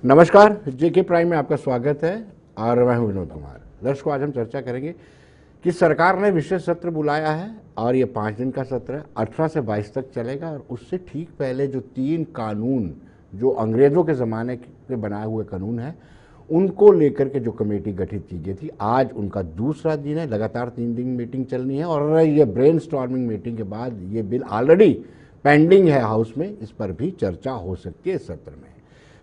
नमस्कार, जेके प्राइम में आपका स्वागत है और मैं हूं विनोद कुमार। दर्शकों, आज हम चर्चा करेंगे कि सरकार ने विशेष सत्र बुलाया है और ये 5 दिन का सत्र है, 18 से 22 तक चलेगा। और उससे ठीक पहले जो 3 कानून जो अंग्रेज़ों के ज़माने के बनाए हुए कानून हैं, उनको लेकर के जो कमेटी गठित की गई थी, आज उनका दूसरा दिन है। लगातार 3 दिन मीटिंग चलनी है और ये ब्रेनस्टॉर्मिंग मीटिंग के बाद ये बिल ऑलरेडी पेंडिंग है हाउस में, इस पर भी चर्चा हो सकती है इस सत्र में।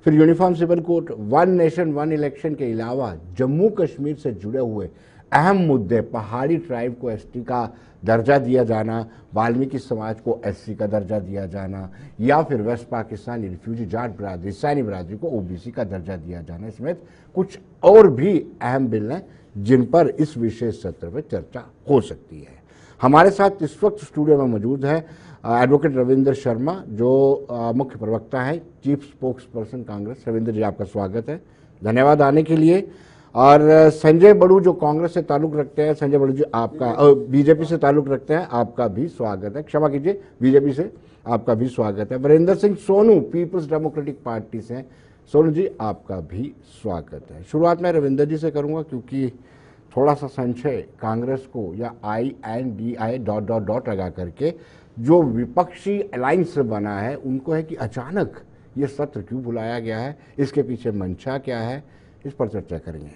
फिर uniform civil code, one nation one election के अलावा जम्मू कश्मीर से जुड़े हुए अहम मुद्दे, पहाड़ी ट्राइब को एसटी का दर्जा दिया जाना, वाल्मीकि समाज को एससी का दर्जा दिया जाना, या फिर वेस्ट पाकिस्तानी रिफ्यूजी जाट बिरादरी, सैनी बिरादरी को ओबीसी का दर्जा दिया जाना, समेत कुछ और भी अहम बिल हैं जिन पर इस विशेष सत्र में चर्चा हो सकती है। हमारे साथ इस वक्त स्टूडियो में मौजूद है एडवोकेट रविंद्र शर्मा, जो मुख्य प्रवक्ता है, chief spokesperson Congress. Ravindra ji, आपका स्वागत है, धन्यवाद आने के लिए। और संजय बड़ू, जो कांग्रेस से ताल्लुक रखते हैं, संजय बड़ू जी आपका बीजेपी से ताल्लुक रखते हैं, आपका भी स्वागत है। क्षमा कीजिए, बीजेपी से आपका भी स्वागत है। वीरेंद्र सिंह सोनू पीपल्स डेमोक्रेटिक पार्टी से, सोनू जी आपका भी स्वागत है। शुरुआत मैं रविंद्र जी से करूँगा क्योंकि थोड़ा सा संशय कांग्रेस को या INDI ... लगा करके जो विपक्षी अलायंस बना है उनको है कि अचानक ये सत्र क्यों बुलाया गया है, इसके पीछे मंशा क्या है, इस पर चर्चा करेंगे।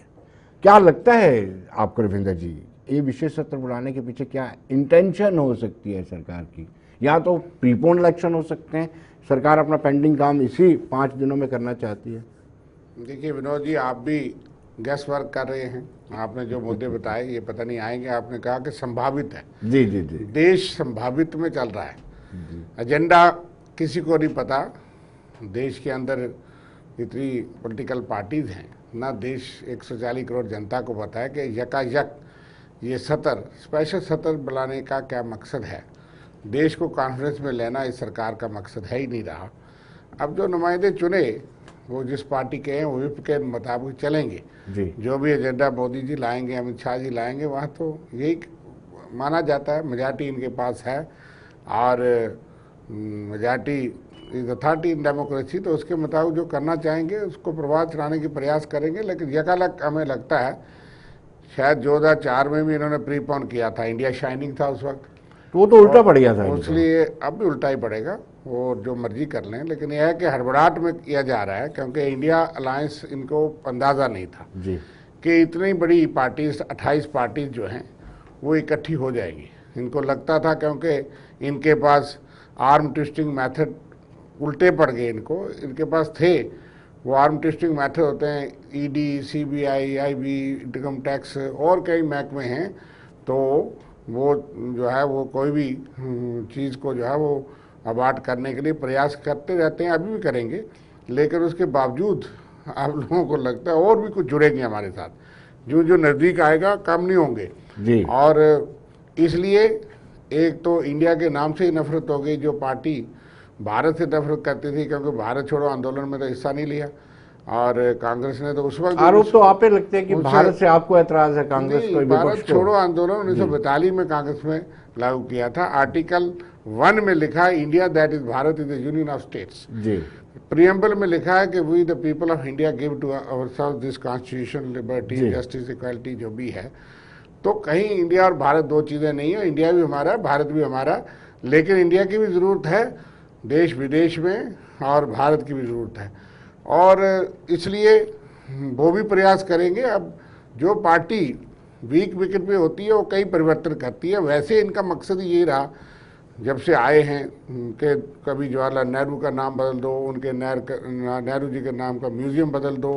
क्या लगता है आपको रविंद्र जी, ये विशेष सत्र बुलाने के पीछे क्या इंटेंशन हो सकती है सरकार की? या तो प्रीपोन इलेक्शन हो सकते हैं, सरकार अपना पेंडिंग काम इसी 5 दिनों में करना चाहती है। देखिए विनोद जी, आप भी गैस वर्क कर रहे हैं। आपने जो मुद्दे बताए ये पता नहीं आएंगे। आपने कहा कि संभावित है। जी जी जी, देश संभावित में चल रहा है। एजेंडा किसी को नहीं पता। देश के अंदर इतनी पॉलिटिकल पार्टीज हैं ना, देश 140 करोड़ जनता को पता है कि यकायक ये सत्र, स्पेशल सत्र बुलाने का क्या मकसद है। देश को कॉन्फ्रेंस में लेना इस सरकार का मकसद है ही नहीं रहा। अब जो नुमाइंदे चुने वो जिस पार्टी के हैं वो विप के मुताबिक चलेंगे जी। जो भी एजेंडा मोदी जी लाएंगे, अमित शाह जी लाएंगे, वहाँ तो यही माना जाता है। मेजॉरिटी इनके पास है और majority is authority in democracy, तो उसके मुताबिक जो करना चाहेंगे उसको प्रभाव चलाने की प्रयास करेंगे। लेकिन यकालक हमें लगता है शायद 2004 में भी इन्होंने प्रीपोन किया था, इंडिया शाइनिंग था उस वक्त, वो तो उल्टा पड़ गया था, इसलिए अब भी उल्टा ही पड़ेगा। वो जो मर्जी कर लें, लेकिन यह है कि हड़बड़ाहट में किया जा रहा है क्योंकि इंडिया अलायंस इनको अंदाज़ा नहीं था जी कि इतनी बड़ी पार्टीज, 28 पार्टीज जो हैं वो इकट्ठी हो जाएगी। इनको लगता था क्योंकि इनके पास आर्म ट्विस्टिंग मेथड उल्टे पड़ गए, इनके पास थे वो आर्म ट्विस्टिंग मेथड होते हैं, ED, CBI, IB, income tax और कई महकमे हैं, तो वो जो है वो कोई भी चीज़ को जो है वो अबार्ट करने के लिए प्रयास करते रहते हैं, अभी भी करेंगे। लेकिन उसके बावजूद आप लोगों को लगता है और भी कुछ जुड़ेंगे हमारे साथ, जो जो नज़दीक आएगा कम नहीं होंगे जी। और इसलिए एक तो इंडिया के नाम से ही नफरत हो गई। जो पार्टी भारत से नफरत करती थी, क्योंकि भारत छोड़ो आंदोलन में तो हिस्सा नहीं लिया, और कांग्रेस ने तो उस वक्त आरोप तो आप पे लगते हैं कि भारत से आपको ऐतराज है कांग्रेस को? भारत छोड़ो आंदोलन 1942 में कांग्रेस में लागू किया था। आर्टिकल 1 में लिखा है India that is Bharat is the union of states. जी। प्रियम्बल में लिखा है कि we the people of India give to ourselves this constitution, liberty, justice, equality जो भी है। तो कहीं इंडिया और भारत दो चीज़ें नहीं है। इंडिया भी हमारा है, भारत भी हमारा, लेकिन इंडिया की भी ज़रूरत है देश विदेश में और भारत की भी ज़रूरत है, और इसलिए वो भी प्रयास करेंगे। अब जो पार्टी वीक विकेट पे होती है वो कई परिवर्तन करती है। वैसे इनका मकसद यही रहा जब से आए हैं कि कभी जवाहरलाल नेहरू का नाम बदल दो, उनके नेहरू जी के नाम का म्यूज़ियम बदल दो,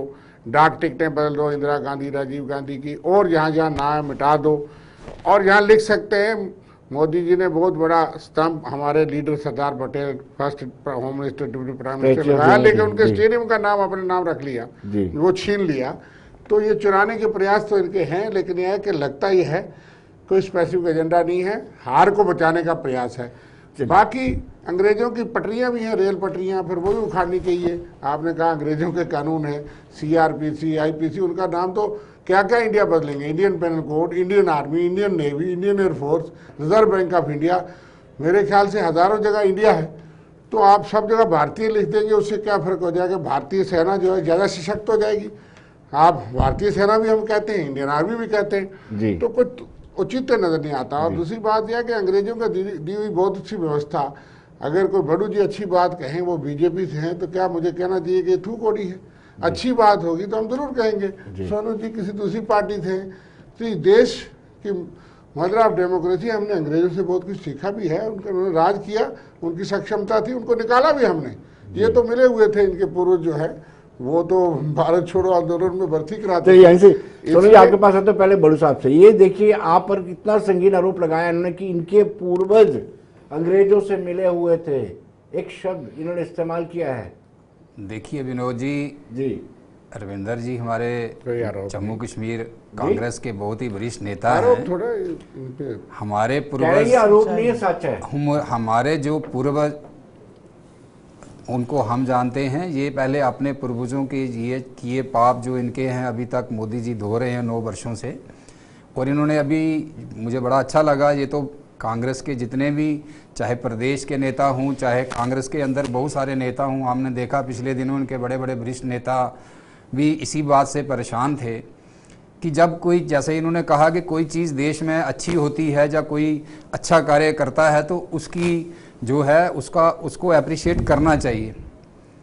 डाक टिकटें बदल दो इंदिरा गांधी, राजीव गांधी की, और जहाँ जहाँ नाम है मिटा दो। और यहाँ लिख सकते हैं मोदी जी ने बहुत बड़ा स्तंभ हमारे leader Sardar Patel, first home minister, deputy prime minister लगाया, लेकिन उनके स्टेडियम का नाम अपने नाम रख लिया, वो छीन लिया। तो ये चुराने के प्रयास तो इनके हैं, लेकिन यह है कि लगता ही है कोई स्पेसिफिक एजेंडा नहीं है, हार को बचाने का प्रयास है। बाकी अंग्रेजों की पटरियां भी हैं, रेल पटरियां, फिर वो भी उखाड़नी चाहिए। आपने कहा अंग्रेजों के कानून है, CRPC, IPC, उनका नाम तो क्या क्या इंडिया बदलेंगे, Indian penal code, Indian army, Indian navy, Indian air force, reserve bank of India, मेरे ख्याल से हज़ारों जगह इंडिया है, तो आप सब जगह भारतीय लिख देंगे, उससे क्या फर्क हो जाएगा? भारतीय सेना जो है ज़्यादा सशक्त हो जाएगी। आप भारतीय सेना भी हम कहते हैं, इंडियन आर्मी भी कहते हैं, तो कुछ उचित नज़र नहीं आता। और दूसरी बात यह कि अंग्रेजों का दी हुई बहुत अच्छी व्यवस्था, अगर कोई बड़ू जी अच्छी बात कहें, वो बीजेपी से हैं, तो क्या मुझे कहना चाहिए कि थू कोड़ी है? अच्छी बात होगी तो हम जरूर कहेंगे। सोनू जी किसी दूसरी पार्टी थे, तो इस देश की मदर ऑफ डेमोक्रेसी, हमने अंग्रेजों से बहुत कुछ सीखा भी है। उन्होंने राज किया, उनकी सक्षमता थी, उनको निकाला भी हमने। ये तो मिले हुए थे इनके पूर्वज जो है, वो तो भारत छोड़ो आंदोलन में भर्ती कराते। तो यहीं से सोनू जी आपके पास है, तो पहले बड़ू साहब से ये देखिए, आप पर कितना संगीन आरोप लगाया इन्होंने कि इनके पूर्वज अंग्रेजों से मिले हुए थे। एक शब्द इन्होंने इस्तेमाल किया है। देखिए विनोद जी, रविंदर जी हमारे जम्मू कश्मीर कांग्रेस के बहुत ही वरिष्ठ नेता हैं। थोड़ा हमारे पूर्वज, आरोप नहीं है, सच है। हमारे जो पूर्वज, उनको हम जानते हैं। ये पहले अपने पूर्वजों के ये किए पाप जो इनके हैं अभी तक मोदी जी धो रहे हैं 9 वर्षों से। और इन्होंने अभी, मुझे बड़ा अच्छा लगा, ये तो कांग्रेस के जितने भी, चाहे प्रदेश के नेता हों, चाहे कांग्रेस के अंदर बहुत सारे नेता हों, हमने देखा पिछले दिनों उनके बड़े बड़े वरिष्ठ नेता भी इसी बात से परेशान थे कि जब कोई, जैसे इन्होंने कहा कि कोई चीज़ देश में अच्छी होती है या कोई अच्छा कार्य करता है तो उसकी जो है उसको अप्रिशिएट करना चाहिए।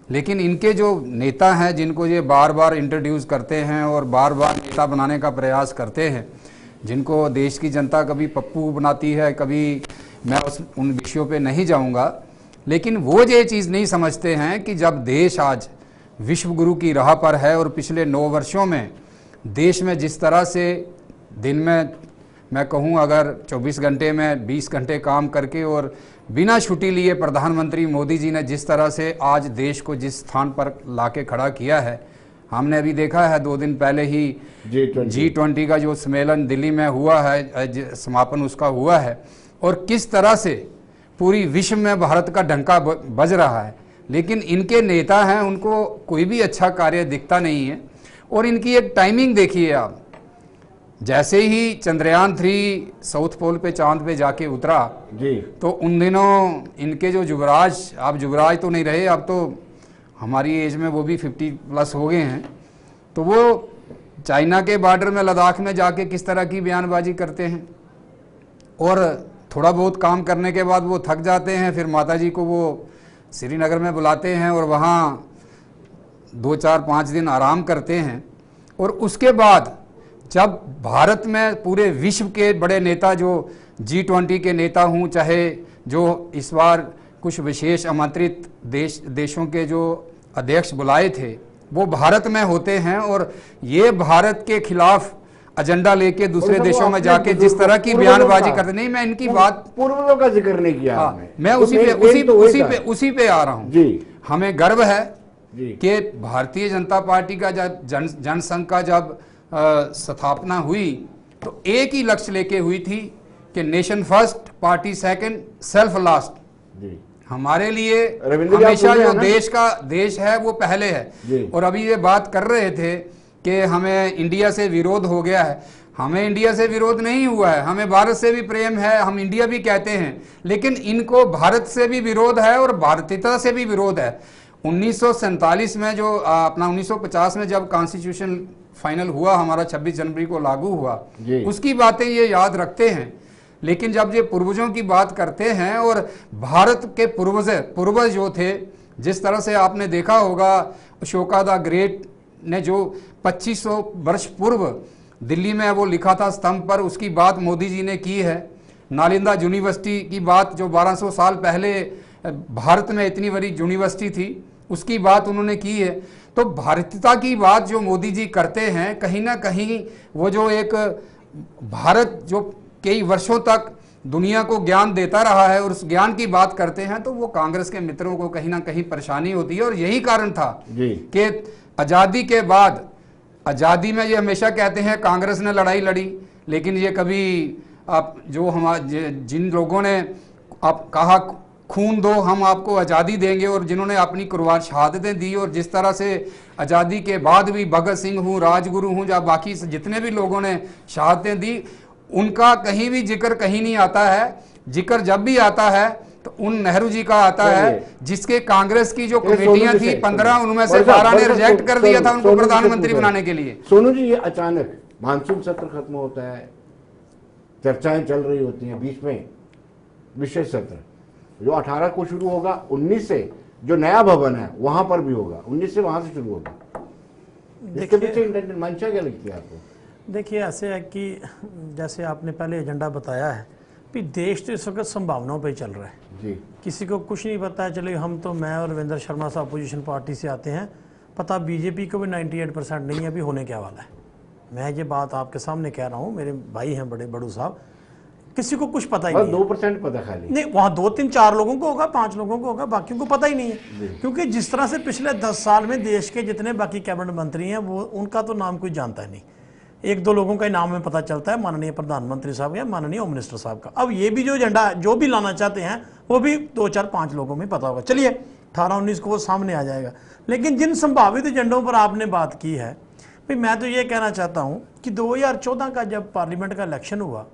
लेकिन इनके जो नेता हैं जिनको ये बार बार इंट्रोड्यूस करते हैं और बार बार नेता बनाने का प्रयास करते हैं, जिनको देश की जनता कभी पप्पू बनाती है, कभी, मैं उन विषयों पे नहीं जाऊंगा, लेकिन वो ये चीज़ नहीं समझते हैं कि जब देश आज विश्व गुरु की राह पर है और पिछले 9 वर्षों में देश में जिस तरह से दिन में, मैं कहूँ अगर 24 घंटे में 20 घंटे काम करके और बिना छुट्टी लिए प्रधानमंत्री मोदी जी ने जिस तरह से आज देश को जिस स्थान पर लाके खड़ा किया है, हमने अभी देखा है 2 दिन पहले ही G20 का जो सम्मेलन दिल्ली में हुआ है, समापन उसका हुआ है, और किस तरह से पूरी विश्व में भारत का डंका बज रहा है। लेकिन इनके नेता हैं, उनको कोई भी अच्छा कार्य दिखता नहीं है। और इनकी एक टाइमिंग देखिए आप, जैसे ही चंद्रयान 3 साउथ पोल पे, चांद पे जाके उतरा जी, तो उन दिनों इनके जो युवराज, आप युवराज तो नहीं रहे, अब तो हमारी एज में वो भी 50+ हो गए हैं, तो वो चाइना के बॉर्डर में लद्दाख में जाके किस तरह की बयानबाजी करते हैं। और थोड़ा बहुत काम करने के बाद वो थक जाते हैं, फिर माता जी को वो श्रीनगर में बुलाते हैं और वहाँ 2-4-5 दिन आराम करते हैं। और उसके बाद जब भारत में पूरे विश्व के बड़े नेता, जो G20 के नेता हों, चाहे जो इस बार कुछ विशेष आमंत्रित देशों के जो अध्यक्ष बुलाए थे, वो भारत में होते हैं, और ये भारत के खिलाफ एजेंडा लेके दूसरे देशों में जाके जिस तरह की बयानबाजी करते, नहीं मैं इनकी बात, पूर्वजों का जिक्र नहीं किया। हाँ, मैं उसी पे आ रहा हूँ जी। हमें गर्व है कि भारतीय जनता पार्टी का जब जनसंघ का जब स्थापना हुई तो एक ही लक्ष्य लेके हुई थी कि nation first, party second, self last. हमारे लिए हमेशा जो देश है वो पहले है। और अभी ये बात कर रहे थे कि हमें इंडिया से विरोध हो गया है। हमें इंडिया से विरोध नहीं हुआ है, हमें भारत से भी प्रेम है, हम इंडिया भी कहते हैं, लेकिन इनको भारत से भी विरोध है और भारतीयता से भी विरोध है। 1947 में जो अपना 1950 में जब कॉन्स्टिट्यूशन फाइनल हुआ हमारा, 26 जनवरी को लागू हुआ, उसकी बातें ये याद रखते हैं। लेकिन जब ये पूर्वजों की बात करते हैं, और भारत के पूर्वज जो थे, जिस तरह से आपने देखा होगा अशोका द ग्रेट ने जो 2500 वर्ष पूर्व दिल्ली में वो लिखा था स्तंभ पर, उसकी बात मोदी जी ने की है। नालंदा यूनिवर्सिटी की बात जो 1200 साल पहले भारत में इतनी बड़ी यूनिवर्सिटी थी, उसकी बात उन्होंने की है। तो भारतीयता की बात जो मोदी जी करते हैं, कहीं ना कहीं वो जो एक भारत जो कई वर्षों तक दुनिया को ज्ञान देता रहा है और उस ज्ञान की बात करते हैं, तो वो कांग्रेस के मित्रों को कहीं ना कहीं परेशानी होती है। और यही कारण था कि आज़ादी के बाद, आज़ादी में ये हमेशा कहते हैं कांग्रेस ने लड़ाई लड़ी, लेकिन ये कभी आप जो हमारे जिन लोगों ने आप कहा खून दो हम आपको आज़ादी देंगे, और जिन्होंने अपनी कुर्बान शहादतें दी, और जिस तरह से आज़ादी के बाद भी भगत सिंह हूँ, राजगुरु हूँ, या बाकी जितने भी लोगों ने शहादतें दी, उनका कहीं भी जिक्र कहीं नहीं आता है। जिक्र जब भी आता है तो उन नेहरू जी का आता है जिसके कांग्रेस की जो सोनू कमेटियां जी थी से- 15 उनमें से बड़े साहब, 12 ने बड़े साहब, रिजेक्ट कर दिया था उनको सोनू जी से प्रधानमंत्री पूछ रहे बनाने हैं। के लिए। सोनू जी, ये अचानक मानसून सत्र खत्म होता है, चर्चाएं चल रही होती हैं, बीच में विशेष सत्र जो 18 को शुरू होगा, 19 से जो नया भवन है वहां पर भी होगा, 19 से वहां से शुरू होगा। इसके पीछे इंटेंडेंट मंशा क्या लगती है आपको? देखिए, ऐसे है कि जैसे आपने पहले एजेंडा बताया है कि देश तो इस वक्त संभावनाओं पे चल रहा है जी, किसी को कुछ नहीं पता है। चलिए, हम तो मैं और रविंद्र शर्मा साहब अपोजिशन पार्टी से आते हैं, पता बीजेपी को भी 98% नहीं है अभी होने क्या वाला है। मैं ये बात आपके सामने कह रहा हूँ, मेरे भाई हैं बड़े बड़ू साहब, किसी को कुछ पता ही बस नहीं है। 2% पता खाली। नहीं, वहाँ 2 3 4 लोगों को होगा, 5 लोगों को होगा, बाकियों को पता ही नहीं है। क्योंकि जिस तरह से पिछले 10 साल में देश के जितने बाकी कैबिनेट मंत्री हैं वो उनका तो नाम कोई जानता ही नहीं। 1-2 लोगों का नाम में पता चलता है, माननीय प्रधानमंत्री साहब या माननीय होम मिनिस्टर साहब का। अब ये भी जो एजेंडा जो भी लाना चाहते हैं वो भी 2 4 5 लोगों में पता होगा। चलिए 18-19 को वो सामने आ जाएगा। लेकिन जिन संभावित एजेंडों पर आपने बात की है, भाई मैं तो ये कहना चाहता हूँ कि 2014 का जब पार्लियामेंट का इलेक्शन हुआ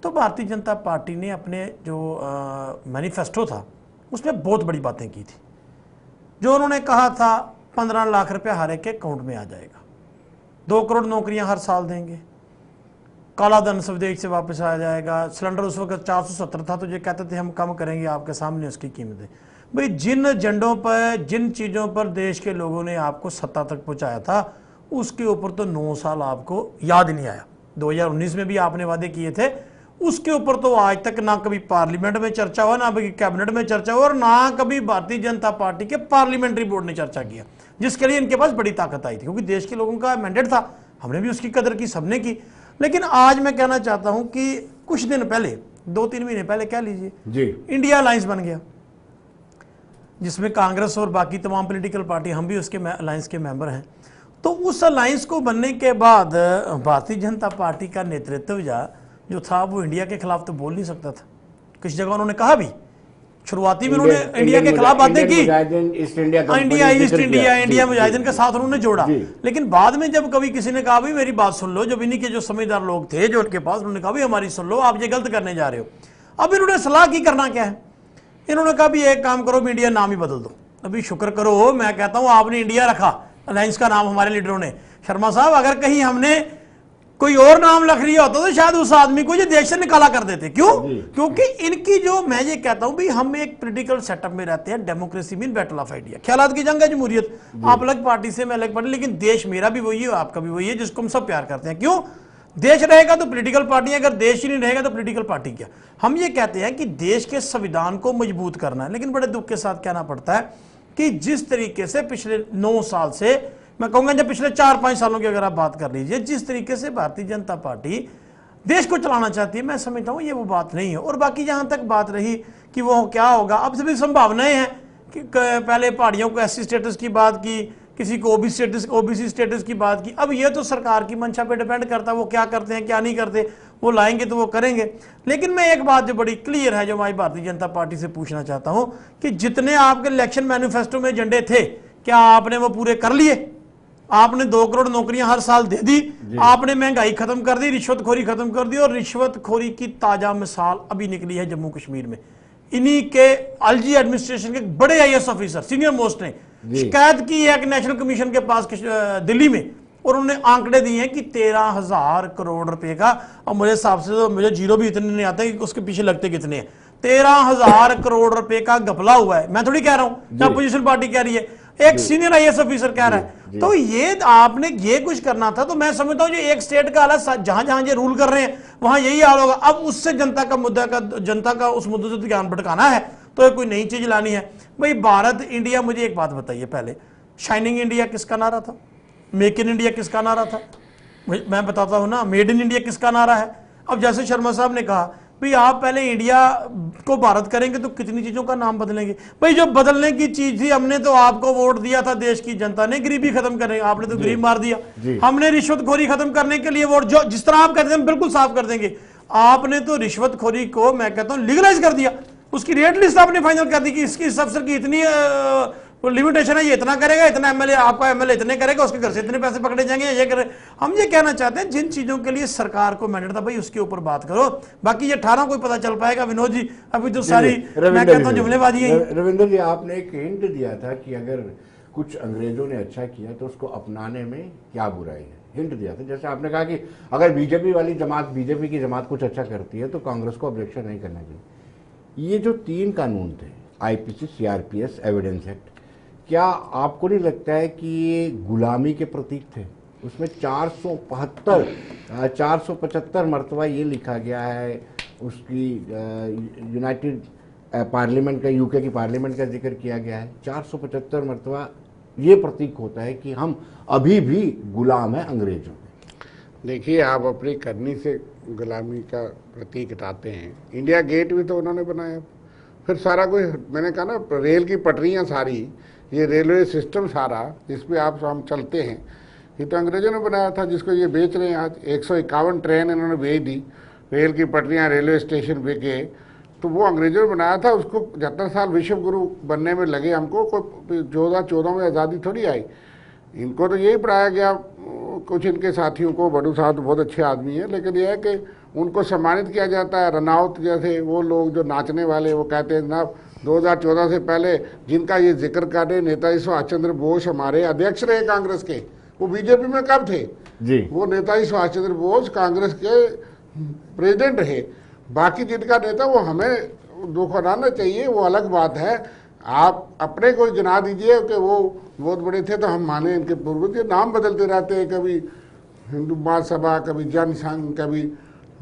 तो भारतीय जनता पार्टी ने अपने जो मैनिफेस्टो था उसमें बहुत बड़ी बातें की थी। जो उन्होंने कहा था 15 लाख रुपया हर एक के अकाउंट में आ जाएगा, 2 करोड़ नौकरियां हर साल देंगे, काला धन स्वदेश से वापस आ जाएगा, सिलेंडर उस वक्त 470 था तो ये कहते थे हम कम करेंगे, आपके सामने उसकी कीमतें। भाई जिन एजेंडों पर, जिन चीज़ों पर देश के लोगों ने आपको सत्ता तक पहुंचाया था उसके ऊपर तो 9 साल आपको याद नहीं आया। 2019 में भी आपने वादे किए थे, उसके ऊपर तो आज तक ना कभी पार्लियामेंट में चर्चा हुआ, ना कभी कैबिनेट में चर्चा हुआ, और ना कभी भारतीय जनता पार्टी के पार्लियामेंट्री बोर्ड ने चर्चा किया, जिसके लिए इनके पास बड़ी ताकत आई थी क्योंकि देश के लोगों का मैंडेट था। हमने भी उसकी कदर की, सबने की। लेकिन आज मैं कहना चाहता हूं कि कुछ दिन पहले, 2-3 महीने पहले कह लीजिए जी, इंडिया अलायंस बन गया, जिसमें कांग्रेस और बाकी तमाम पॉलिटिकल पार्टी, हम भी उसके अलायंस के मेंबर हैं। तो उस अलायंस को बनने के बाद भारतीय जनता पार्टी का नेतृत्व जो था वो इंडिया के खिलाफ तो बोल नहीं सकता था। किस जगह उन्होंने कहा भी, शुरुआती में उन्होंने इंडिया के खिलाफ बातें की, इंडिया मुजाहिदीन के साथ उन्होंने जोड़ा। लेकिन बाद में जब कभी किसी ने कहा भाई मेरी बात सुन लो, जब इन्हीं के जो समझदार लोग थे जो उनके पास, उन्होंने कहा भाई हमारी सुन लो, आप ये गलत करने जा रहे हो। अब इन्होंने सलाह की करना क्या है, इन्होंने कहा भी एक काम करो, इंडिया नाम ही बदल दो। अभी शुक्र करो, मैं कहता हूं आपने इंडिया रखा, अलायंस का नाम हमारे लीडरों ने। शर्मा साहब, अगर कहीं हमने कोई और नाम रख लिया होता तो शायद उस आदमी को ये देश से निकाला कर देते। क्यों? क्योंकि इनकी जो, मैं ये कहता हूं भी हम एक पॉलिटिकल सेटअप में रहते हैं, democracy mean battle of idea, ख्यालात की जंग है जमहूरियत। आप अलग पार्टी से, मैं अलग पार्टी, लेकिन देश मेरा भी वही है, आपका भी वही है, जिसको हम सब प्यार करते हैं। क्यों? देश रहेगा तो पॉलिटिकल पार्टी, अगर देश ही नहीं रहेगा तो पॉलिटिकल पार्टी क्या। हम ये कहते हैं कि देश के संविधान को मजबूत करना है, लेकिन बड़े दुख के साथ कहना पड़ता है कि जिस तरीके से पिछले 9 साल से, मैं कहूंगा जब पिछले 4-5 सालों की अगर आप बात कर लीजिए, जिस तरीके से भारतीय जनता पार्टी देश को चलाना चाहती है, मैं समझता हूं ये वो बात नहीं है। और बाकी जहां तक बात रही कि वो क्या होगा, अब सभी संभावनाएं हैं कि पहले पहाड़ियों को एससी स्टेटस की बात की, किसी को ओबीसी स्टेटस की बात की। अब ये तो सरकार की मंशा पे डिपेंड करता है, वो क्या करते हैं क्या नहीं करते, वो लाएंगे तो वो करेंगे। लेकिन मैं एक बात जो बड़ी क्लियर है, जो हमारी भारतीय जनता पार्टी से पूछना चाहता हूं कि जितने आपके इलेक्शन मैनिफेस्टो में एजेंडे थे, क्या आपने वो पूरे कर लिए? आपने 2 करोड़ नौकरियां हर साल दे दी, आपने महंगाई खत्म कर दी, रिश्वतखोरी खत्म कर दी, और रिश्वतखोरी की ताजा मिसाल अभी निकली है जम्मू कश्मीर में। इन्हीं के एलजी एडमिनिस्ट्रेशन के बड़े आईएएस ऑफिसर, सीनियर मोस्ट ने शिकायत की है कि नेशनल कमीशन के पास दिल्ली में, और उन्होंने आंकड़े दिए हैं कि 13,000 करोड़ रुपए का, और मुझे हिसाब से तो मुझे जीरो भी इतने नहीं आता कि उसके पीछे लगते कितने हैं, 13,000 करोड़ रुपए का घपला हुआ है। मैं थोड़ी कह रहा हूं, अपोजिशन पार्टी कह रही है, एक सीनियर आईएएस ऑफिसर कह रहा है। तो ये आपने ये कुछ करना था। तो मैं समझता हूं ये एक स्टेट का हालत, जहां जहां ये रूल कर रहे हैं वहां यही हाल होगा। अब उससे जनता का उस मुद्दे से ध्यान भटकाना है तो कोई नई चीज लानी है। भाई भारत इंडिया, मुझे एक बात बताइए, पहले शाइनिंग इंडिया किसका नारा था, मेक इन इंडिया किसका नारा था? मैं बताता हूं ना, मेड इन इंडिया किसका नारा है? अब जैसे शर्मा साहब ने कहा भाई आप पहले इंडिया को भारत करेंगे तो कितनी चीजों का नाम बदलेंगे। भाई जो बदलने की चीज थी, हमने तो आपको वोट दिया था, देश की जनता ने गरीबी खत्म करने, आपने तो गरीब मार दिया। हमने रिश्वतखोरी खत्म करने के लिए वोट, जो जिस तरह आप कहते हैं बिल्कुल साफ कर देंगे, आपने तो रिश्वतखोरी को मैं कहता हूं लीगलाइज कर दिया। उसकी रेट लिस्ट आपने फाइनल कर दी कि इस अफसर की इतनी वो लिमिटेशन है, ये इतना करेगा, इतना एमएलए, आपका एमएलए इतने करेगा, उसके घर से इतने पैसे पकड़े जाएंगे, ये करे। हम ये कहना चाहते हैं जिन चीजों के लिए सरकार को मैंडेट था भाई उसके ऊपर बात करो, बाकी ये 18 को पता चल पाएगा। विनोद जी अभी तो सारी मैं कहता हूँ जुमलेबाजी है। रविंद्र जी, आपने एक हिंट दिया था कि अगर कुछ अंग्रेजों ने अच्छा किया तो उसको अपनाने में क्या बुराई है, हिंट दिया था। जैसे आपने कहा कि अगर बीजेपी वाली जमात, बीजेपी की जमात कुछ अच्छा करती है तो कांग्रेस को ऑब्जेक्शन नहीं करना चाहिए। ये जो 3 कानून थे, आईपीसी, सीआरपीएस, एविडेंस एक्ट, क्या आपको नहीं लगता है कि ये गुलामी के प्रतीक थे? उसमें 475 मरतबा ये लिखा गया है, उसकी यूनाइटेड पार्लियामेंट का, यूके की पार्लियामेंट का जिक्र किया गया है। 475 मरतबा ये प्रतीक होता है कि हम अभी भी गुलाम हैं अंग्रेजों के। देखिए, आप अपनी करनी से गुलामी का प्रतीक हटाते हैं। इंडिया गेट भी तो उन्होंने बनाया, फिर सारा कोई, मैंने कहा ना, रेल की पटरियां सारी, ये रेलवे सिस्टम सारा जिसपे आप हम चलते हैं, ये तो अंग्रेजों ने बनाया था, जिसको ये बेच रहे हैं आज। 151 ट्रेन इन्होंने भेज दी, रेल की पटरियां रेलवे स्टेशन पे गए, तो वो अंग्रेजों ने बनाया था। उसको 75 साल विश्व गुरु बनने में लगे हमको, कोई 14 में आज़ादी थोड़ी आई। इनको तो यही पढ़ाया गया, कुछ इनके साथियों को। बड़ू साहब तो बहुत अच्छे आदमी हैं, लेकिन यह है कि उनको सम्मानित किया जाता है। रनौत जैसे वो लोग जो नाचने वाले, वो कहते हैं जनाब 2014 से पहले जिनका ये जिक्र कर रहे, नेताजी सुभाष चंद्र बोस हमारे अध्यक्ष रहे कांग्रेस के, वो बीजेपी में कब थे जी? वो नेताजी सुभाष चंद्र बोस कांग्रेस के प्रेसिडेंट रहे। बाकी जिनका नेता, वो हमें दुखराना चाहिए, वो अलग बात है। आप अपने को गिना दीजिए कि वो बहुत बड़े थे तो हम माने इनके पूर्वज। नाम बदलते रहते हैं, कभी हिंदू महासभा, कभी जनसंघ, कभी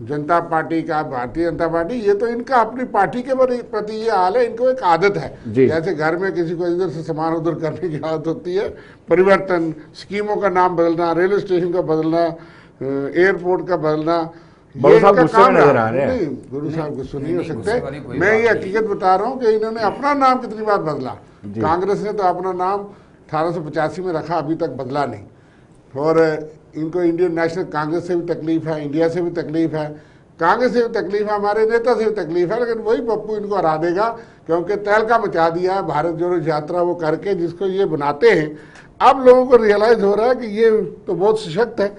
जनता पार्टी का, भारतीय जनता पार्टी। ये तो इनका अपनी पार्टी के प्रति ये हाल है, इनको एक आदत है। जैसे घर में किसी को इधर से सामान उधर करने की आदत होती है। परिवर्तन, स्कीमों का नाम बदलना, रेलवे स्टेशन का बदलना, एयरपोर्ट का बदलना, ये इनका काम नहीं। गुरु साहब गुस्से नहीं हो सकते। मैं ये हकीकत बता रहा हूँ कि इन्होंने अपना नाम कितनी बार बदला। कांग्रेस ने तो अपना नाम 1885 में रखा, अभी तक बदला नहीं। और इनको इंडियन नेशनल कांग्रेस से भी तकलीफ है, इंडिया से भी तकलीफ है, कांग्रेस से भी तकलीफ है, हमारे नेता से भी तकलीफ है। लेकिन वही पप्पू इनको हरा देगा, क्योंकि तहलका मचा दिया है भारत जोड़ो यात्रा वो करके, जिसको ये बनाते हैं। अब लोगों को रियलाइज हो रहा है कि ये तो बहुत सशक्त है,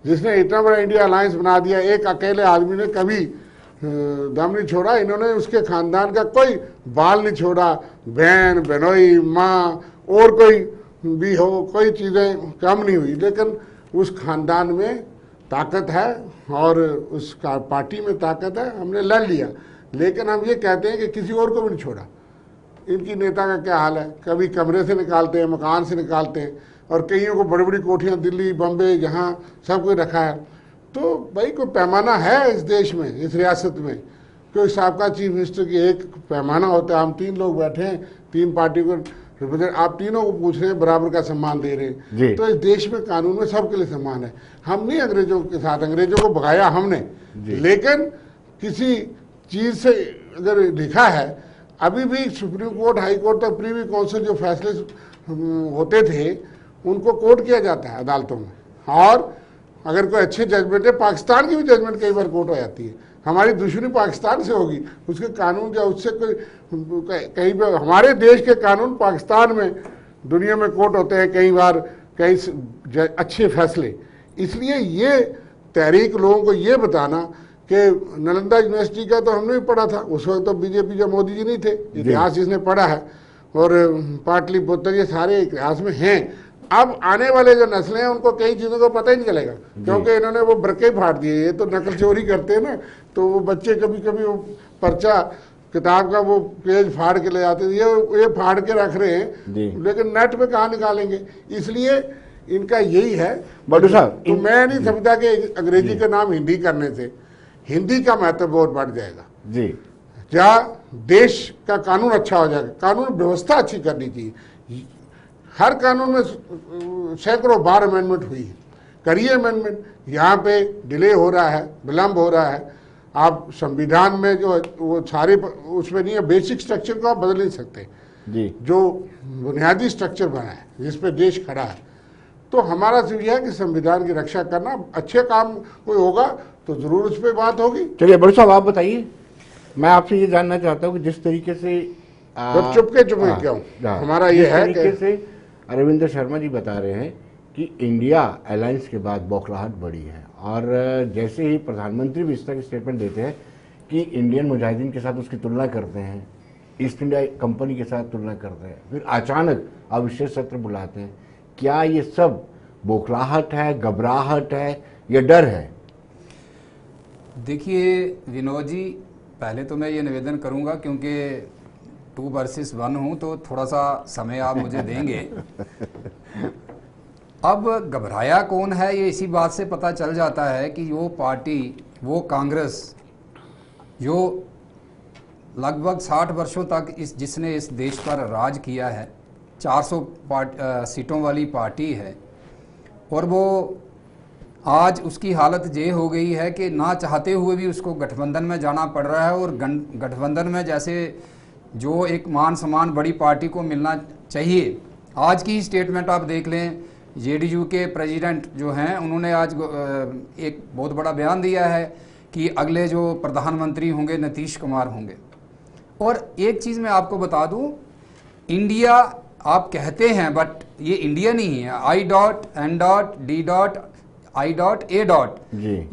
जिसने इतना बड़ा इंडिया अलायंस बना दिया। एक अकेले आदमी ने कभी दम नहीं छोड़ा। इन्होंने उसके खानदान का कोई बाल नहीं छोड़ा, बहन, बहनोई, माँ और कोई भी हो, कोई चीज़ें कम नहीं हुई। लेकिन उस खानदान में ताकत है और उस पार्टी में ताकत है। हमने लड़ लिया, लेकिन हम ये कहते हैं कि किसी और को भी नहीं छोड़ा। इनकी नेता का क्या हाल है, कभी कमरे से निकालते हैं, मकान से निकालते हैं, और कईयों को बड़ी बड़ी कोठियाँ दिल्ली, बम्बे, जहाँ सब कोई रखा है। तो भाई कोई पैमाना है इस देश में, इस रियासत में। कोई साबका चीफ मिनिस्टर की एक पैमाना होता है। हम 3 लोग बैठे हैं, 3 पार्टी को रिप्रेजेंट, आप तीनों को पूछ रहे हैं, बराबर का सम्मान दे रहे हैं। तो इस देश में कानून में सबके लिए सम्मान है। हम नहीं अंग्रेजों के साथ, अंग्रेजों को भगाया हमने, लेकिन किसी चीज़ से अगर लिखा है, अभी भी सुप्रीम कोर्ट, हाई कोर्ट तक प्रीवी काउंसिल जो फैसले होते थे उनको कोर्ट किया जाता है अदालतों में। और अगर कोई अच्छे जजमेंट है, पाकिस्तान की भी जजमेंट कई बार कोर्ट हो जाती है। हमारी दुश्मनी पाकिस्तान से होगी, उसके कानून या उससे कोई कहीं पर, हमारे देश के कानून पाकिस्तान में, दुनिया में कोर्ट होते हैं कई बार, कई अच्छे फैसले। इसलिए ये तहरीक लोगों को ये बताना कि नालंदा यूनिवर्सिटी का तो हमने भी पढ़ा था, उस वक्त तो बीजेपी जब मोदी जी नहीं थे। इतिहास जिसने पढ़ा है, और पाटलिपुत्र, ये सारे इतिहास में हैं। अब आने वाले जो नस्लें हैं उनको कई चीज़ों का पता ही नहीं चलेगा, क्योंकि इन्होंने वो बरके फाड़ दिए। ये तो नकल चोरी करते हैं ना, तो वो बच्चे कभी कभी वो पर्चा किताब का वो पेज फाड़ के ले जाते हैं, ये फाड़ के रख रहे हैं, लेकिन नेट में कहाँ निकालेंगे। इसलिए इनका यही है। बड़ू साहब, तो मैं नहीं समझता कि अंग्रेजी का नाम हिंदी करने से हिंदी का महत्व बहुत बढ़ जाएगा जी, या देश का कानून अच्छा हो जाएगा। कानून व्यवस्था अच्छी करनी चाहिए। हर कानून में सैकड़ों बार अमेंडमेंट हुई है, करिए अमेंडमेंट। यहाँ पे डिले हो रहा है, विलम्ब हो रहा है। आप संविधान में जो वो सारे उसमें नहीं है, बेसिक स्ट्रक्चर को आप बदल नहीं सकते जी, जो बुनियादी स्ट्रक्चर बना है जिस पे देश खड़ा है। तो हमारा सिर्फ यह है कि संविधान की रक्षा करना। अच्छे काम कोई होगा तो जरूर उस पर बात होगी। चलिए बड़ू साहब, आप बताइए। मैं आपसे ये जानना चाहता हूँ कि जिस तरीके से तो चुपके क्यों? हाँ, हमारा ये है तरीके कि से अरविंदर शर्मा जी बता रहे हैं कि इंडिया अलायंस के बाद बौखलाहट बढ़ी है, और जैसे ही प्रधानमंत्री भी इस तरह की स्टेटमेंट देते हैं कि इंडियन मुजाहिदीन के साथ उसकी तुलना करते हैं, ईस्ट इंडिया कंपनी के साथ तुलना करते हैं, फिर अचानक अब विशेष सत्र बुलाते हैं, क्या ये सब बौखलाहट है, घबराहट है या डर है? देखिए विनोद जी, पहले तो मैं ये निवेदन करूंगा, क्योंकि 2 वर्सेस 1 हूं, तो थोड़ा सा समय आप मुझे देंगे। अब घबराया कौन है, ये इसी बात से पता चल जाता है कि वो पार्टी, वो कांग्रेस जो लगभग 60 वर्षों तक जिसने इस देश पर राज किया है, 400 सीटों वाली पार्टी है, और वो आज उसकी हालत ये हो गई है कि ना चाहते हुए भी उसको गठबंधन में जाना पड़ रहा है। और गठबंधन में जैसे जो एक मान सम्मान बड़ी पार्टी को मिलना चाहिए, आज की स्टेटमेंट आप देख लें, जेडीयू के प्रेसिडेंट जो हैं उन्होंने आज एक बहुत बड़ा बयान दिया है कि अगले जो प्रधानमंत्री होंगे नीतीश कुमार होंगे। और एक चीज़ मैं आपको बता दूं, इंडिया आप कहते हैं बट ये इंडिया नहीं है। I.D.D.I.A.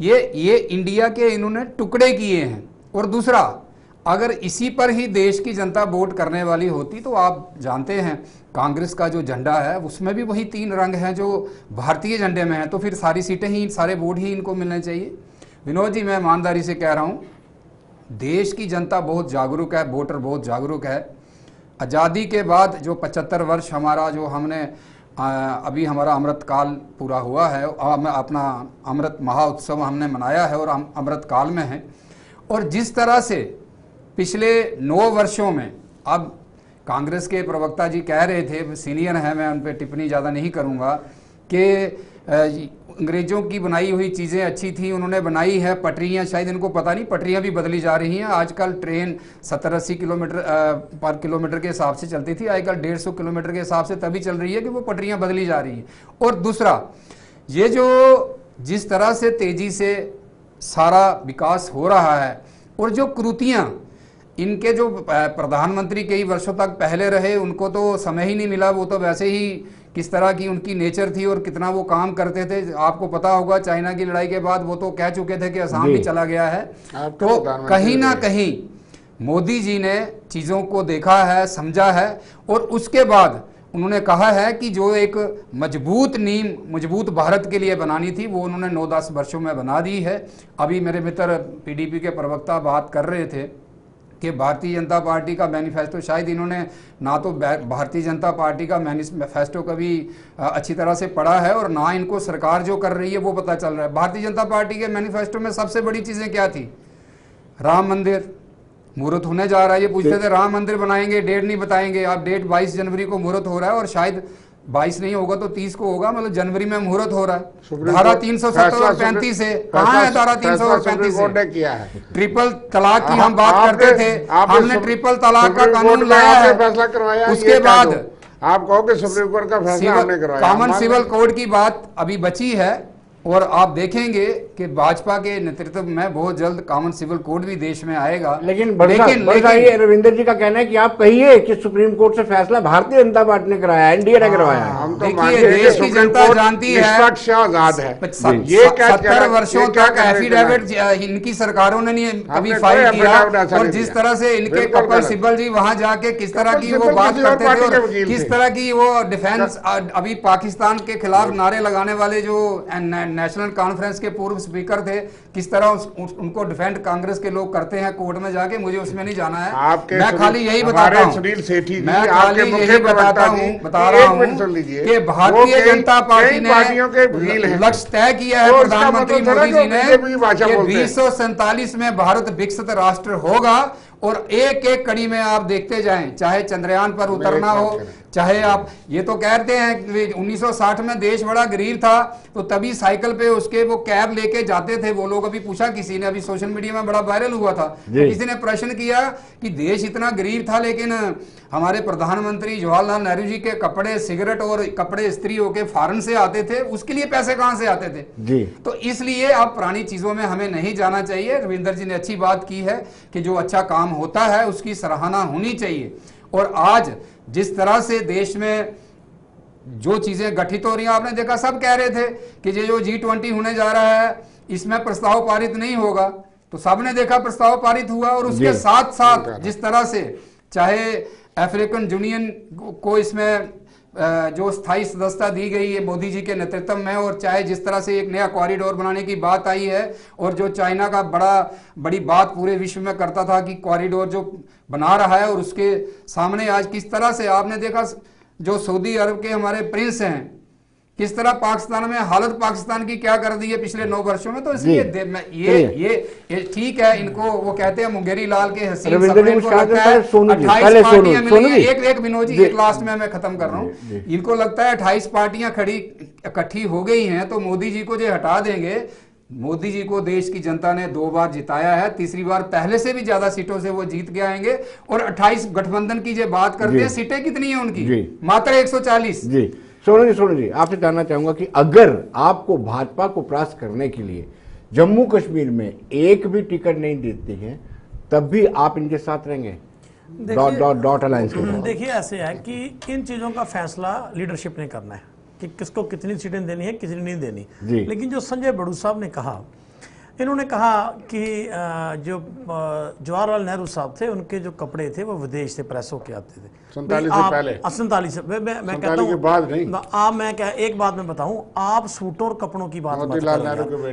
ये इंडिया के इन्होंने टुकड़े किए हैं। और दूसरा, अगर इसी पर ही देश की जनता वोट करने वाली होती तो आप जानते हैं कांग्रेस का जो झंडा है उसमें भी वही 3 रंग हैं जो भारतीय झंडे में है, तो फिर सारी सीटें ही, सारे वोट ही इनको मिलने चाहिए। विनोद जी, मैं ईमानदारी से कह रहा हूँ, देश की जनता बहुत जागरूक है, वोटर बहुत जागरूक है। आज़ादी के बाद जो 75 वर्ष हमारा जो हमने अभी हमारा अमृत काल पूरा हुआ है, अपना अमृत महोत्सव हमने मनाया है और हम अमृत काल में हैं। और जिस तरह से पिछले 9 वर्षों में, अब कांग्रेस के प्रवक्ता जी कह रहे थे, सीनियर हैं, मैं उन पर टिप्पणी ज़्यादा नहीं करूँगा, कि अंग्रेज़ों की बनाई हुई चीज़ें अच्छी थी, उन्होंने बनाई है पटरियाँ, शायद इनको पता नहीं पटरियाँ भी बदली जा रही हैं। आजकल ट्रेन 70-80 किलोमीटर पर किलोमीटर के हिसाब से चलती थी, आजकल 150 किलोमीटर के हिसाब से तभी चल रही है कि वो पटरियाँ बदली जा रही हैं। और दूसरा, ये जो जिस तरह से तेज़ी से सारा विकास हो रहा है, और जो कृतियाँ इनके जो प्रधानमंत्री कई वर्षों तक पहले रहे, उनको तो समय ही नहीं मिला, वो तो वैसे ही किस तरह की उनकी नेचर थी और कितना वो काम करते थे। आपको पता होगा चाइना की लड़ाई के बाद वो तो कह चुके थे कि असम भी चला गया है। तो कहीं ना कहीं मोदी जी ने चीज़ों को देखा है, समझा है, और उसके बाद उन्होंने कहा है कि जो एक मजबूत नींव, मजबूत भारत के लिए बनानी थी, वो उन्होंने 9-10 वर्षों में बना दी है। अभी मेरे मित्र पीडीपी के प्रवक्ता बात कर रहे थे कि भारतीय जनता पार्टी का मैनिफेस्टो, शायद इन्होंने ना तो भारतीय जनता पार्टी का मैनिफेस्टो कभी अच्छी तरह से पढ़ा है, और ना इनको सरकार जो कर रही है वो पता चल रहा है। भारतीय जनता पार्टी के मैनिफेस्टो में सबसे बड़ी चीज़ें क्या थी? राम मंदिर मुहूर्त होने जा रहा है, ये पूछते थे राम मंदिर बनाएंगे, डेट नहीं बताएंगे। अब डेट 22 जनवरी को मुहूर्त हो रहा है, और शायद 22 नहीं होगा तो 30 को होगा, मतलब जनवरी में मुहूर्त हो रहा है। धारा 370 और 35 से कहाँ है? धारा 300 और 35 से किया है। ट्रिपल तलाक की हम बात करते थे, हमने ट्रिपल तलाक का कानून लाया है, फैसला करवाया। उसके बाद आप कहो कि सुप्रीम कोर्ट का फैसला हमने करवाया। कॉमन सिविल कोड की बात अभी बची है, और आप देखेंगे कि भाजपा के नेतृत्व में बहुत जल्द कॉमन सिविल कोड भी देश में आएगा। लेकिन ये रविंदर जी का कहना है कि आप कहिए कि सुप्रीम कोर्ट से फैसला भारतीय जनता पार्टी ने कराया, एनडीए ने करवाया है। हम तो देखिए, देश की जनता जानती है आजाद है। 70 वर्षों तक एफिडेविट इनकी सरकारों ने नहीं कभी फाइल किया, और जिस तरह से इनके कपिल सिब्बल जी वहां जाके किस तरह की वो बात करते थे, और किस तरह की वो डिफेंस, अभी पाकिस्तान के खिलाफ नारे लगाने वाले जो नेशनल कॉन्फ्रेंस के पूर्व स्पीकर थे, किस तरह उनको डिफेंड कांग्रेस के लोग करते हैं कोर्ट में जाके, मुझे उसमें नहीं जाना है। मैं खाली यही बताता हूँ, मैं खाली यही बता रहा हूँ कि भारतीय जनता पार्टी ने लक्ष्य तय किया है, प्रधानमंत्री मोदी जी ने, कि 2047 में भारत विकसित राष्ट्र होगा। और एक एक कड़ी में आप देखते जाएं, चाहे चंद्रयान पर उतरना हो, चाहे आप ये तो कहते हैं 1960 में देश बड़ा गरीब था तो तभी साइकिल पे उसके वो कैब लेके जाते थे वो लोग। अभी पूछा किसी ने, अभी सोशल मीडिया में बड़ा वायरल हुआ था, तो किसी ने प्रश्न किया कि देश इतना गरीब था लेकिन हमारे प्रधानमंत्री जवाहरलाल नेहरू जी के कपड़े, सिगरेट और कपड़े इस्त्री होके फॉरेन से आते थे, उसके लिए पैसे कहां से आते थे जी। तो इसलिए अब पुरानी चीजों में हमें नहीं जाना चाहिए। रविंदर जी ने अच्छी बात की है कि जो अच्छा काम होता है उसकी सराहना होनी चाहिए। और आज जिस तरह से देश में जो चीजें गठित हो रही हैं, आपने देखा सब कह रहे थे कि ये जो G20 होने जा रहा है इसमें प्रस्ताव पारित नहीं होगा, तो सबने देखा प्रस्ताव पारित हुआ। और उसके साथ साथ जिस तरह से चाहे अफ्रीकन यूनियन को इसमें जो स्थायी सदस्यता दी गई है मोदी जी के नेतृत्व में, और चाहे जिस तरह से एक नया कॉरिडोर बनाने की बात आई है, और जो चाइना का बड़ी बात पूरे विश्व में करता था कि कॉरिडोर जो बना रहा है, और उसके सामने आज किस तरह से आपने देखा जो सऊदी अरब के हमारे प्रिंस हैं किस तरह पाकिस्तान में हालत पाकिस्तान की क्या कर दी है पिछले 9 वर्षों में। तो इसलिए ये ठीक है, इनको वो कहते हैं मुंगेरी लाल के हसीन सपने, इनको लगता है 28 पार्टियां मिली। एक विनोद जी, एक लास्ट में मैं खत्म कर रहा हूँ, इनको लगता है 28 पार्टियां खड़ी इकट्ठी हो गई हैं तो मोदी जी को जो हटा देंगे। मोदी जी को देश की जनता ने 2 बार जिताया है, तीसरी बार पहले से भी ज्यादा सीटों से वो जीत के आएंगे। और 28 गठबंधन की जो बात करते हैं, सीटें कितनी है उनकी? मात्र 140। जी सोनू जी, आपसे जानना चाहूंगा कि अगर आपको भाजपा को परास्त करने के लिए जम्मू कश्मीर में एक भी टिकट नहीं देती है, तब भी आप इनके साथ रहेंगे डॉट अलायंस के? देखिए, ऐसे है कि इन चीजों का फैसला लीडरशिप ने करना है कि किसको कितनी सीटें देनी है, किसी ने नहीं देनी। लेकिन जो संजय बड़ू साहब ने कहा, इन्होंने कहा कि जो जवाहरलाल नेहरू साहब थे उनके जो कपड़े थे वो विदेश से प्रेस होके आते थे 47 से पहले, 47 से। मैं कहता हूँ बाद नहीं। आप, मैं क्या एक बात मैं बताऊं, आप सूटों और कपड़ों की बात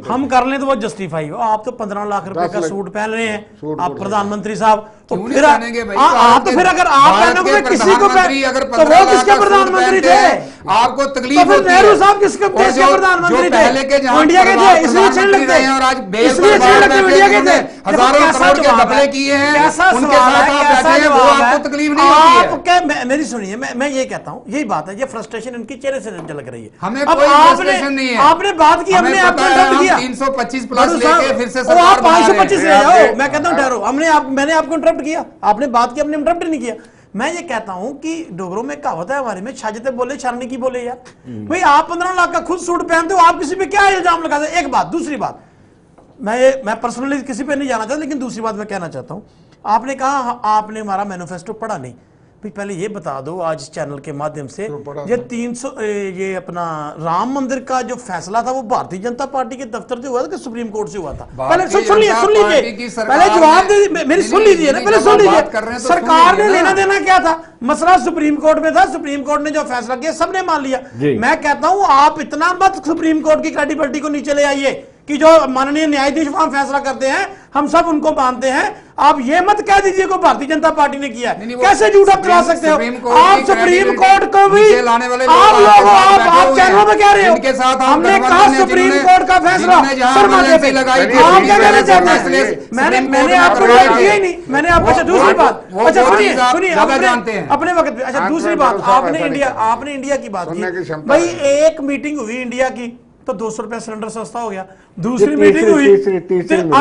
हम कर लें तो वो जस्टिफाई हो। आप तो 15 लाख रुपए का सूट पहन रहे हैं, आप प्रधानमंत्री साहब, तो फिर आप तो फिर अगर आप पहनोगे किसी को, तो वो किसके प्रधानमंत्री थे? आपको तकलीफ होती है। नेहरू साहब किसके प्रधानमंत्री थे? इंडिया के थे, इसलिए अच्छे लगते हैं। और आज इसलिए अच्छे लगते हैं, इंडिया के थे। हजारों करोड़ के घपले किए हैं, उनके साथ आप बैठे हैं, वो आपको तकलीफ नहीं होती है। मेरी सुनिए, मैं ये कहता हूँ, यही बात है, ये फ्रस्ट्रेशन इनके चेहरे से झलक रही है। हमें कोई फ्रस्ट्रेशन नहीं है। आपने बात की, हमने आपको इंटरप्ट किया 325 प्लस लेके फिर से सरकार आप 525 ले जाओ। मैं कहता हूँ ठहरो, मैंने आपको इंटरप्ट किया, आपने बात की, हमने इंटरप्ट नहीं किया। मैं ये कहता हूं कि डोगरों में कहावत है हमारे में, छाजते बोले छारने की बोले। यार भाई, आप 15 लाख का खुद सूट पहनते हो, आप किसी पे क्या इल्जाम लगाते हैं? एक बात। दूसरी बात, मैं पर्सनली किसी पे नहीं जाना चाहता, लेकिन दूसरी बात मैं कहना चाहता हूं, आपने कहा आपने हमारा मैनिफेस्टो पढ़ा नहीं। भाई पहले ये बता दो आज इस चैनल के माध्यम से, ये 300 ये अपना राम मंदिर का जो फैसला था वो भारतीय जनता पार्टी के दफ्तर से हुआ था कि सुप्रीम कोर्ट से हुआ था? पहले सुन लीजिए, पहले जवाब दे, मेरी सुन लीजिए ना, पहले सुन लीजिए। सरकार ने लेना देना क्या था? मसला सुप्रीम कोर्ट में था, सुप्रीम कोर्ट ने जो फैसला किया सबने मान लिया। मैं कहता हूं आप इतना मत सुप्रीम कोर्ट की क्रेडिबिलिटी को नीचे ले आइए कि जो माननीय न्यायाधीश वहां फैसला करते हैं हम सब उनको मानते हैं। आप ये मत कह दीजिए को भारतीय जनता पार्टी ने किया। कैसे झूठ आप करा सकते हो? आप सुप्रीम कोर्ट को भी आप चैनलों में कह रहे हो, हमने कहा सुप्रीम कोर्ट का फैसला आप क्या कहना चाहते हैं? मैंने आपको किया ही नहीं, मैंने आपको। दूसरी बात, अच्छा सुनिए अपने वक्त पे। अच्छा दूसरी बात, आपने इंडिया की बात की। भाई एक मीटिंग हुई इंडिया की तो 200 रुपया सिलेंडर सस्ता हो गया। दूसरी मीटिंग हुई,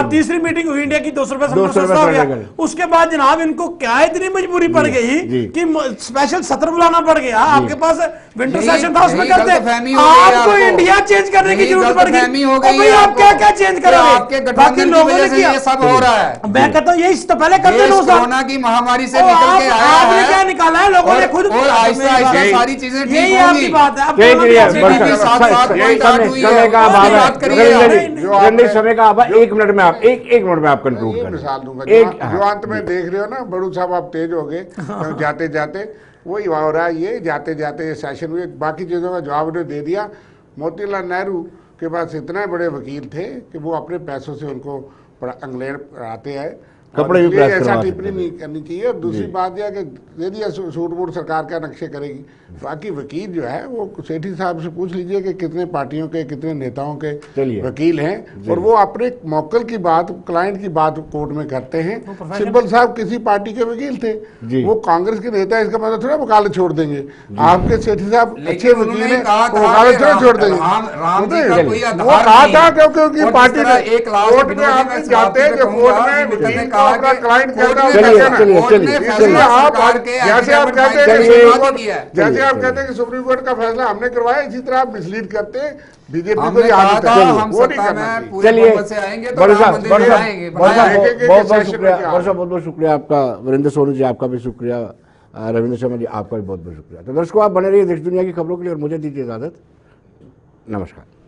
तीसरी मीटिंग हुई इंडिया की, 200 रुपया सिलेंडर सस्ता हो गया। उसके बाद जनाब इनको क्या इतनी मजबूरी पड़ गई कि स्पेशल सत्र बुलाना पड़ गया? आपके पास विंटर सेशन था, उसमें करते आपको इंडिया चेंज करने की जरूरत पड़ गई। भाई आप क्या क्या चेंज करोगे? बाकी लोगों ने किया, सब हो रहा है। मैं कहता हूँ यही तो पहले करते थे। कोरोना की महामारी से निकल के आया है, आपने क्या निकाला है? लोगों ने खुद सारी चीजें यही आपकी बात है। समय का अब 1 मिनट में आप 1 मिनट में आप कंक्लूड करें। मिसाल दूंगा जो अंत में देख रहे हो ना, बड़ू साहब आप तेज हो गए जाते जाते, वही हो रहा है। ये जाते जाते सेशन में बाकी चीजों का जवाब उन्होंने दे दिया। मोतीलाल नेहरू के पास इतने बड़े वकील थे कि वो अपने पैसों से उनको इंग्लैंड पढ़ाते हैं, कपड़े भी ऐसा टिप्पणी नहीं करनी चाहिए। और दूसरी बात यह कि यदि सूट बूट सरकार का नक्शे करेगी, बाकी वकील जो है वो सेठी साहब से पूछ लीजिए कि कितने पार्टियों के कितने नेताओं के वकील हैं, और वो अपने मौकल की बात, क्लाइंट की बात कोर्ट में करते हैं। सिंबल साहब किसी पार्टी के वकील थे, वो कांग्रेस के नेता, इसका मतलब थोड़ा वकालत छोड़ देंगे। आपके सेठी साहब अच्छे वकील हैं, वकालत थोड़ा छोड़ देंगे। वो कहा था क्योंकि उनकी पार्टी ने कोर्ट में आप जाते हैं, कोर्ट में वकील अपना क्लाइंट कहता है, जैसे आप कहते हैं कि सुप्रीम कोर्ट का फैसला हमने करवाया, इसी तरह आप मिसलीड करते हैं बीजेपी को। बहुत बहुत शुक्रिया आपका वीरेंद्र सोनू जी, आपका भी शुक्रिया रविंद्र शर्मा जी, आपका भी बहुत बहुत शुक्रिया। तो दर्शकों, आप बने रहिए देश दुनिया की खबरों के लिए और मुझे दीजिए इजाज़त। नमस्कार।